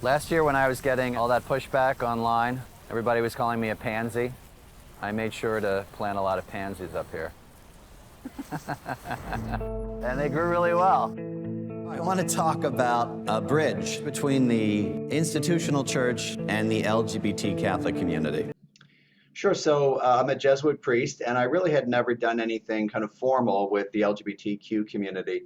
Last year when I was getting all that pushback online, everybody was calling me a pansy. I made sure to plant a lot of pansies up here. And they grew really well. I want to talk about a bridge between the institutional church and the LGBT Catholic community. Sure. So I'm a Jesuit priest, and I really had never done anything kind of formal with the LGBTQ community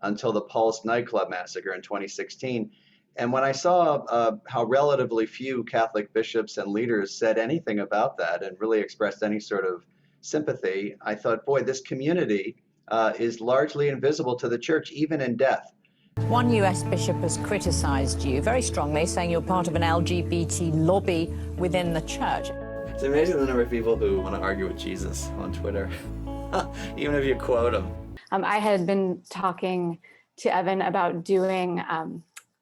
until the Pulse nightclub massacre in 2016. And when I saw how relatively few Catholic bishops and leaders said anything about that and really expressed any sort of sympathy, I thought, boy, this community is largely invisible to the church, even in death. One US bishop has criticized you very strongly, saying you're part of an LGBT lobby within the church. It's amazing the number of people who want to argue with Jesus on Twitter, even if you quote him. I had been talking to Evan about doing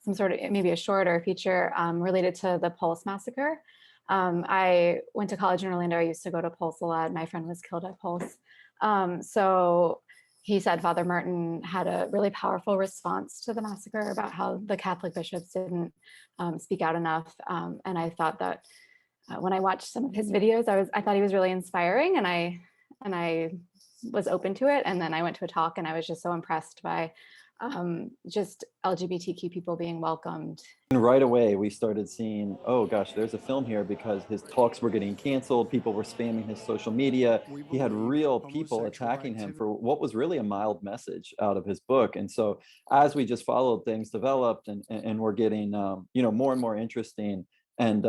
some sort of maybe a short or a feature related to the Pulse massacre. I went to college in Orlando. I used to go to Pulse a lot. My friend was killed at Pulse. So he said Father Martin had a really powerful response to the massacre about how the Catholic bishops didn't speak out enough. And I thought that when I watched some of his videos, I thought he was really inspiring, and I was open to it. And then I went to a talk, and I was just so impressed by just LGBTQ people being welcomed. And right away, we started seeing, oh gosh, there's a film here, because his talks were getting canceled. People were spamming his social media. He had real people attacking him for what was really a mild message out of his book. And so as we just followed, things developed, and we're getting, more and more interesting. And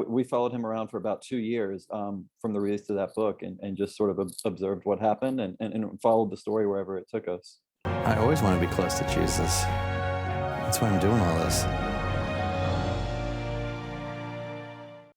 we followed him around for about 2 years from the release of that book, and just sort of observed what happened and followed the story wherever it took us. I always want to be close to Jesus. That's why I'm doing all this.